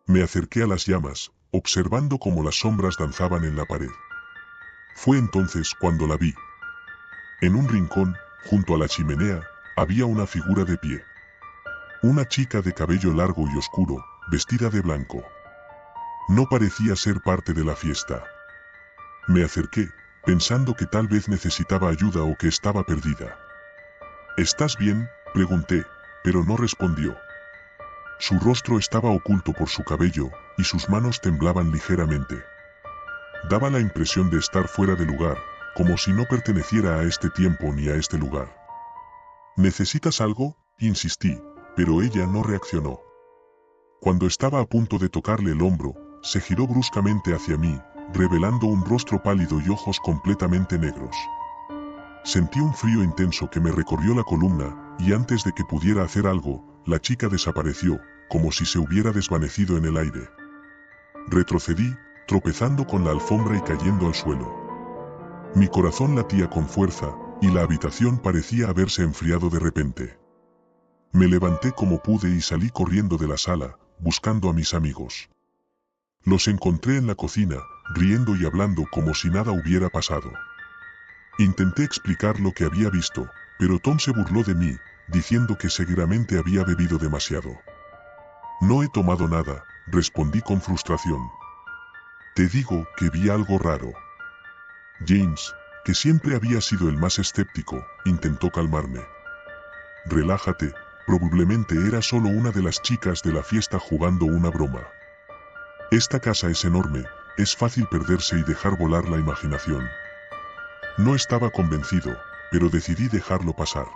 Me acerqué a las llamas, observando cómo las sombras danzaban en la pared. Fue entonces cuando la vi. En un rincón, junto a la chimenea, había una figura de pie. Una chica de cabello largo y oscuro, vestida de blanco. No parecía ser parte de la fiesta. Me acerqué, pensando que tal vez necesitaba ayuda o que estaba perdida. ¿Estás bien?, pregunté, pero no respondió. Su rostro estaba oculto por su cabello, y sus manos temblaban ligeramente. Daba la impresión de estar fuera de lugar, como si no perteneciera a este tiempo ni a este lugar. ¿Necesitas algo?, insistí, pero ella no reaccionó. Cuando estaba a punto de tocarle el hombro, se giró bruscamente hacia mí, revelando un rostro pálido y ojos completamente negros. Sentí un frío intenso que me recorrió la columna, y antes de que pudiera hacer algo, la chica desapareció, como si se hubiera desvanecido en el aire. Retrocedí, tropezando con la alfombra y cayendo al suelo. Mi corazón latía con fuerza, y la habitación parecía haberse enfriado de repente. Me levanté como pude y salí corriendo de la sala, buscando a mis amigos. Los encontré en la cocina, riendo y hablando como si nada hubiera pasado. Intenté explicar lo que había visto, pero Tom se burló de mí, diciendo que seguramente había bebido demasiado. No he tomado nada, respondí con frustración. Te digo que vi algo raro. James, que siempre había sido el más escéptico, intentó calmarme. Relájate, probablemente era solo una de las chicas de la fiesta jugando una broma. Esta casa es enorme, es fácil perderse y dejar volar la imaginación. No estaba convencido, pero decidí dejarlo pasar.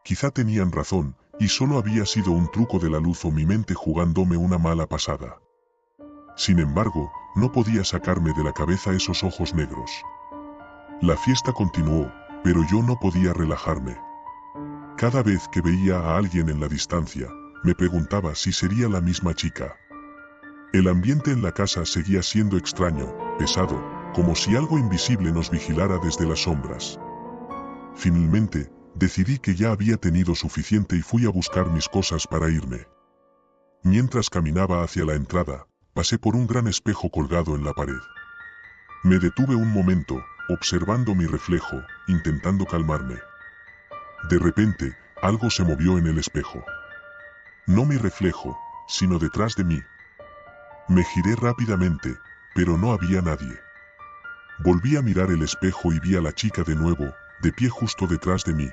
Quizá tenían razón, y solo había sido un truco de la luz o mi mente jugándome una mala pasada. Sin embargo, no podía sacarme de la cabeza esos ojos negros. La fiesta continuó, pero yo no podía relajarme. Cada vez que veía a alguien en la distancia, me preguntaba si sería la misma chica. El ambiente en la casa seguía siendo extraño, pesado, como si algo invisible nos vigilara desde las sombras. Finalmente, decidí que ya había tenido suficiente y fui a buscar mis cosas para irme. Mientras caminaba hacia la entrada, pasé por un gran espejo colgado en la pared. Me detuve un momento, observando mi reflejo, intentando calmarme. De repente, algo se movió en el espejo. No mi reflejo, sino detrás de mí. Me giré rápidamente, pero no había nadie. Volví a mirar el espejo y vi a la chica de nuevo, de pie justo detrás de mí.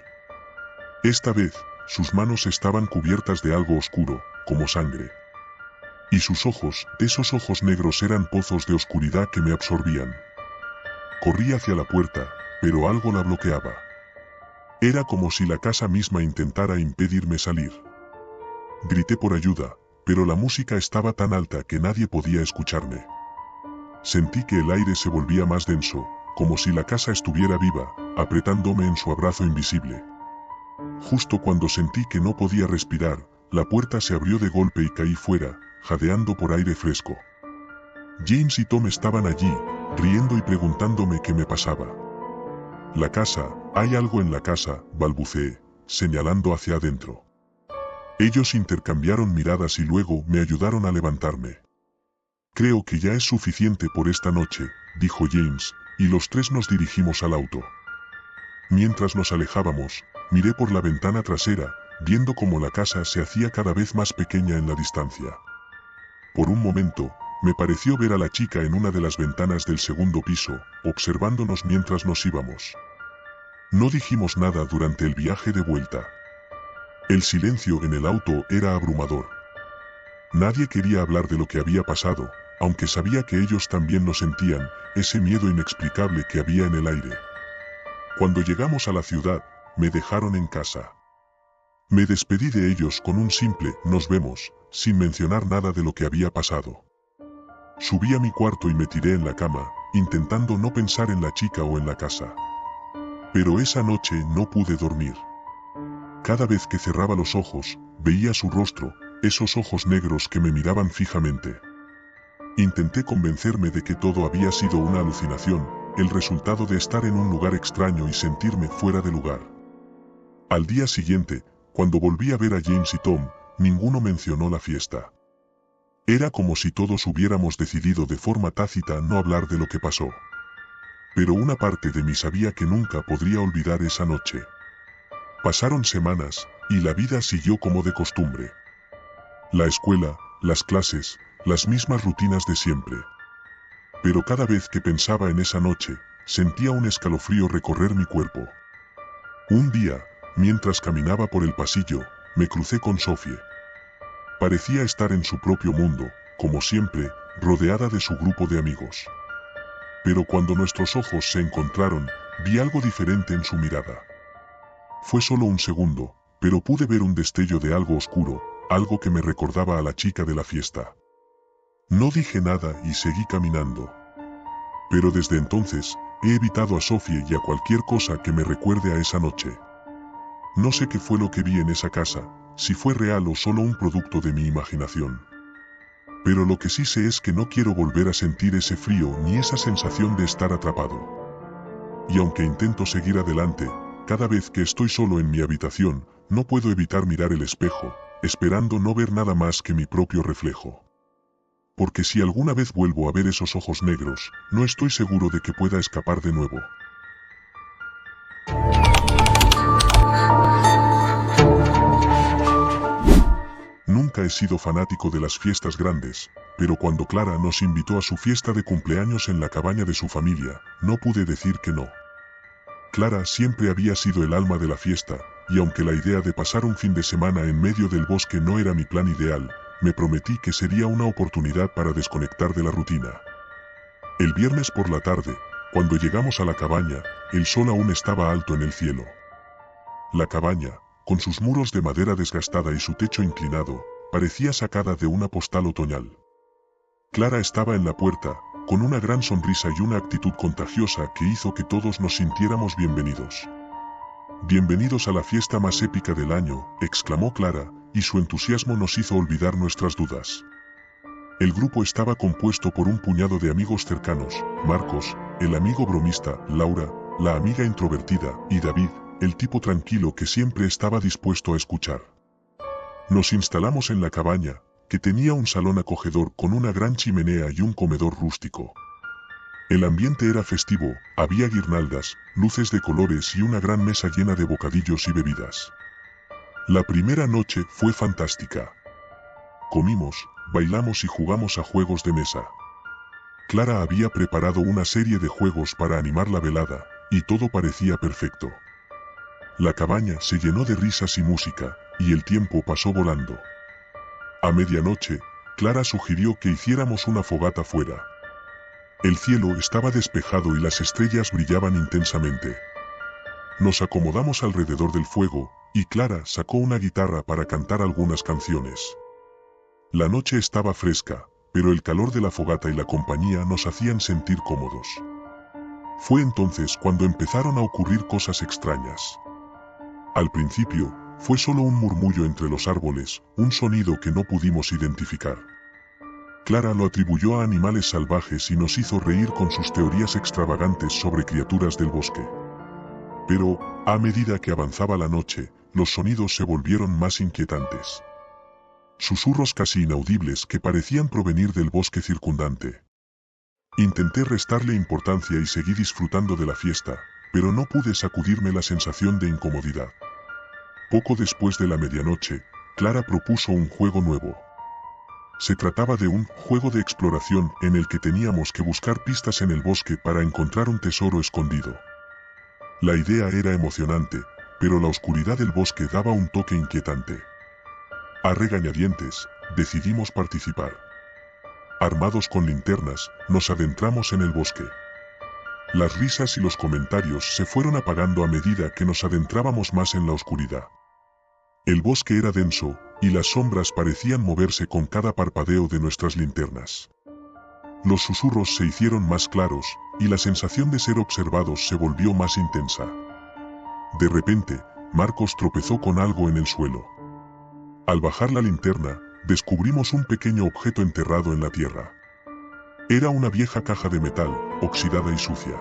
Esta vez, sus manos estaban cubiertas de algo oscuro, como sangre. Y sus ojos, esos ojos negros eran pozos de oscuridad que me absorbían. Corrí hacia la puerta, pero algo la bloqueaba. Era como si la casa misma intentara impedirme salir. Grité por ayuda, pero la música estaba tan alta que nadie podía escucharme. Sentí que el aire se volvía más denso, como si la casa estuviera viva, apretándome en su abrazo invisible. Justo cuando sentí que no podía respirar, la puerta se abrió de golpe y caí fuera, jadeando por aire fresco. James y Tom estaban allí, riendo y preguntándome qué me pasaba. La casa, hay algo en la casa, balbuceé, señalando hacia adentro. Ellos intercambiaron miradas y luego me ayudaron a levantarme. Creo que ya es suficiente por esta noche, dijo James, y los tres nos dirigimos al auto. Mientras nos alejábamos, miré por la ventana trasera, viendo cómo la casa se hacía cada vez más pequeña en la distancia. Por un momento, me pareció ver a la chica en una de las ventanas del segundo piso, observándonos mientras nos íbamos. No dijimos nada durante el viaje de vuelta. El silencio en el auto era abrumador. Nadie quería hablar de lo que había pasado, aunque sabía que ellos también lo sentían, ese miedo inexplicable que había en el aire. Cuando llegamos a la ciudad, me dejaron en casa. Me despedí de ellos con un simple "nos vemos", sin mencionar nada de lo que había pasado. Subí a mi cuarto y me tiré en la cama, intentando no pensar en la chica o en la casa. Pero esa noche no pude dormir. Cada vez que cerraba los ojos, veía su rostro, esos ojos negros que me miraban fijamente. Intenté convencerme de que todo había sido una alucinación, el resultado de estar en un lugar extraño y sentirme fuera de lugar. Al día siguiente, cuando volví a ver a James y Tom, ninguno mencionó la fiesta. Era como si todos hubiéramos decidido de forma tácita no hablar de lo que pasó. Pero una parte de mí sabía que nunca podría olvidar esa noche. Pasaron semanas, y la vida siguió como de costumbre. La escuela, las clases, las mismas rutinas de siempre. Pero cada vez que pensaba en esa noche, sentía un escalofrío recorrer mi cuerpo. Un día, mientras caminaba por el pasillo, me crucé con Sophie. Parecía estar en su propio mundo, como siempre, rodeada de su grupo de amigos. Pero cuando nuestros ojos se encontraron, vi algo diferente en su mirada. Fue solo un segundo, pero pude ver un destello de algo oscuro, algo que me recordaba a la chica de la fiesta. No dije nada y seguí caminando. Pero desde entonces, he evitado a Sophie y a cualquier cosa que me recuerde a esa noche. No sé qué fue lo que vi en esa casa, si fue real o solo un producto de mi imaginación. Pero lo que sí sé es que no quiero volver a sentir ese frío ni esa sensación de estar atrapado. Y aunque intento seguir adelante, cada vez que estoy solo en mi habitación, no puedo evitar mirar el espejo, esperando no ver nada más que mi propio reflejo. Porque si alguna vez vuelvo a ver esos ojos negros, no estoy seguro de que pueda escapar de nuevo. Nunca he sido fanático de las fiestas grandes, pero cuando Clara nos invitó a su fiesta de cumpleaños en la cabaña de su familia, no pude decir que no. Clara siempre había sido el alma de la fiesta, y aunque la idea de pasar un fin de semana en medio del bosque no era mi plan ideal, me prometí que sería una oportunidad para desconectar de la rutina. El viernes por la tarde, cuando llegamos a la cabaña, el sol aún estaba alto en el cielo. La cabaña, con sus muros de madera desgastada y su techo inclinado, parecía sacada de una postal otoñal. Clara estaba en la puerta, con una gran sonrisa y una actitud contagiosa que hizo que todos nos sintiéramos bienvenidos. «Bienvenidos a la fiesta más épica del año», exclamó Clara, y su entusiasmo nos hizo olvidar nuestras dudas. El grupo estaba compuesto por un puñado de amigos cercanos: Marcos, el amigo bromista; Laura, la amiga introvertida; y David, el tipo tranquilo que siempre estaba dispuesto a escuchar. Nos instalamos en la cabaña, que tenía un salón acogedor con una gran chimenea y un comedor rústico. El ambiente era festivo, había guirnaldas, luces de colores y una gran mesa llena de bocadillos y bebidas. La primera noche fue fantástica. Comimos, bailamos y jugamos a juegos de mesa. Clara había preparado una serie de juegos para animar la velada, y todo parecía perfecto. La cabaña se llenó de risas y música, y el tiempo pasó volando. A medianoche, Clara sugirió que hiciéramos una fogata fuera. El cielo estaba despejado y las estrellas brillaban intensamente. Nos acomodamos alrededor del fuego, y Clara sacó una guitarra para cantar algunas canciones. La noche estaba fresca, pero el calor de la fogata y la compañía nos hacían sentir cómodos. Fue entonces cuando empezaron a ocurrir cosas extrañas. Al principio, fue solo un murmullo entre los árboles, un sonido que no pudimos identificar. Clara lo atribuyó a animales salvajes y nos hizo reír con sus teorías extravagantes sobre criaturas del bosque. Pero, a medida que avanzaba la noche, los sonidos se volvieron más inquietantes. Susurros casi inaudibles que parecían provenir del bosque circundante. Intenté restarle importancia y seguí disfrutando de la fiesta, pero no pude sacudirme la sensación de incomodidad. Poco después de la medianoche, Clara propuso un juego nuevo. Se trataba de un juego de exploración en el que teníamos que buscar pistas en el bosque para encontrar un tesoro escondido. La idea era emocionante, pero la oscuridad del bosque daba un toque inquietante. A regañadientes, decidimos participar. Armados con linternas, nos adentramos en el bosque. Las risas y los comentarios se fueron apagando a medida que nos adentrábamos más en la oscuridad. El bosque era denso, y las sombras parecían moverse con cada parpadeo de nuestras linternas. Los susurros se hicieron más claros, y la sensación de ser observados se volvió más intensa. De repente, Marcos tropezó con algo en el suelo. Al bajar la linterna, descubrimos un pequeño objeto enterrado en la tierra. Era una vieja caja de metal, oxidada y sucia.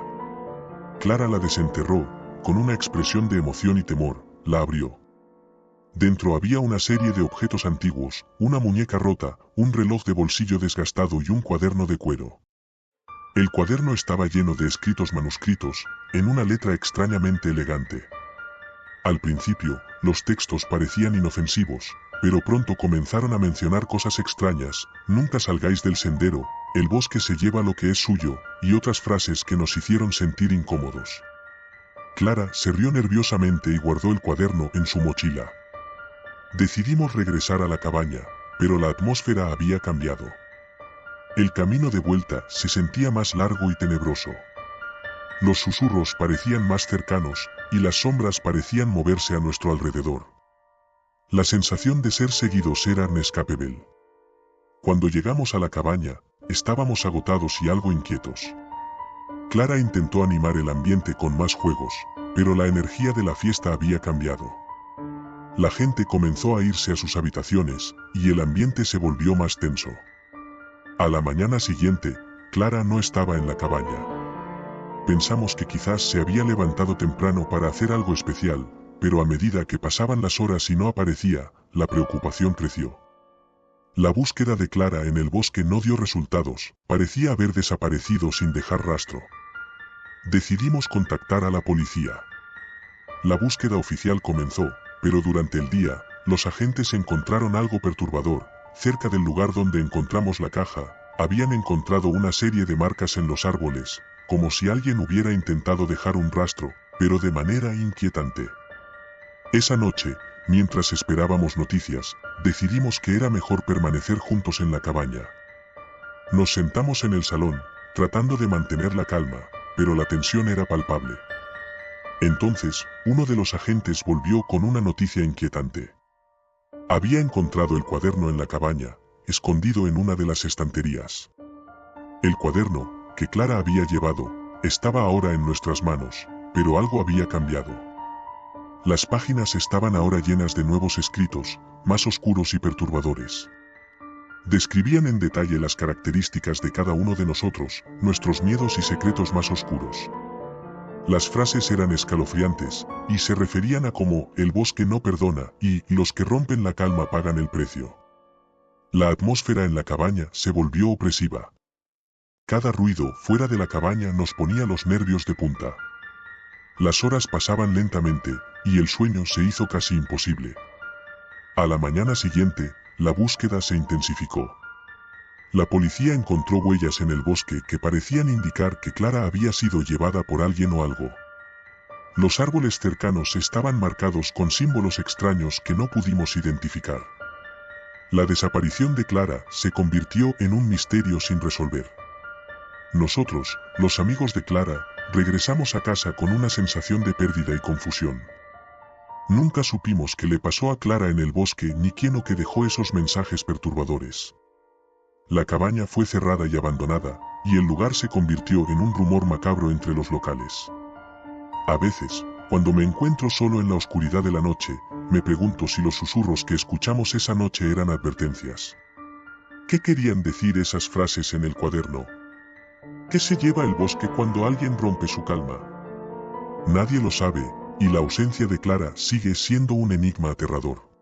Clara la desenterró, con una expresión de emoción y temor, la abrió. Dentro había una serie de objetos antiguos, una muñeca rota, un reloj de bolsillo desgastado y un cuaderno de cuero. El cuaderno estaba lleno de escritos manuscritos, en una letra extrañamente elegante. Al principio, los textos parecían inofensivos, pero pronto comenzaron a mencionar cosas extrañas: nunca salgáis del sendero, el bosque se lleva lo que es suyo, y otras frases que nos hicieron sentir incómodos. Clara se rió nerviosamente y guardó el cuaderno en su mochila. Decidimos regresar a la cabaña, pero la atmósfera había cambiado. El camino de vuelta se sentía más largo y tenebroso. Los susurros parecían más cercanos, y las sombras parecían moverse a nuestro alrededor. La sensación de ser seguidos era inescapable. Cuando llegamos a la cabaña, estábamos agotados y algo inquietos. Clara intentó animar el ambiente con más juegos, pero la energía de la fiesta había cambiado. La gente comenzó a irse a sus habitaciones, y el ambiente se volvió más tenso. A la mañana siguiente, Clara no estaba en la cabaña. Pensamos que quizás se había levantado temprano para hacer algo especial, pero a medida que pasaban las horas y no aparecía, la preocupación creció. La búsqueda de Clara en el bosque no dio resultados, parecía haber desaparecido sin dejar rastro. Decidimos contactar a la policía. La búsqueda oficial comenzó, pero durante el día, los agentes encontraron algo perturbador. Cerca del lugar donde encontramos la caja, habían encontrado una serie de marcas en los árboles, como si alguien hubiera intentado dejar un rastro, pero de manera inquietante. Esa noche, mientras esperábamos noticias, decidimos que era mejor permanecer juntos en la cabaña. Nos sentamos en el salón, tratando de mantener la calma, pero la tensión era palpable. Entonces, uno de los agentes volvió con una noticia inquietante. Había encontrado el cuaderno en la cabaña, escondido en una de las estanterías. El cuaderno, que Clara había llevado, estaba ahora en nuestras manos, pero algo había cambiado. Las páginas estaban ahora llenas de nuevos escritos, más oscuros y perturbadores. Describían en detalle las características de cada uno de nosotros, nuestros miedos y secretos más oscuros. Las frases eran escalofriantes, y se referían a como el bosque no perdona y los que rompen la calma pagan el precio. La atmósfera en la cabaña se volvió opresiva. Cada ruido fuera de la cabaña nos ponía los nervios de punta. Las horas pasaban lentamente, y el sueño se hizo casi imposible. A la mañana siguiente, la búsqueda se intensificó. La policía encontró huellas en el bosque que parecían indicar que Clara había sido llevada por alguien o algo. Los árboles cercanos estaban marcados con símbolos extraños que no pudimos identificar. La desaparición de Clara se convirtió en un misterio sin resolver. Nosotros, los amigos de Clara, regresamos a casa con una sensación de pérdida y confusión. Nunca supimos qué le pasó a Clara en el bosque ni quién o qué dejó esos mensajes perturbadores. La cabaña fue cerrada y abandonada, y el lugar se convirtió en un rumor macabro entre los locales. A veces, cuando me encuentro solo en la oscuridad de la noche, me pregunto si los susurros que escuchamos esa noche eran advertencias. ¿Qué querían decir esas frases en el cuaderno? ¿Qué se lleva el bosque cuando alguien rompe su calma? Nadie lo sabe, y la ausencia de Clara sigue siendo un enigma aterrador.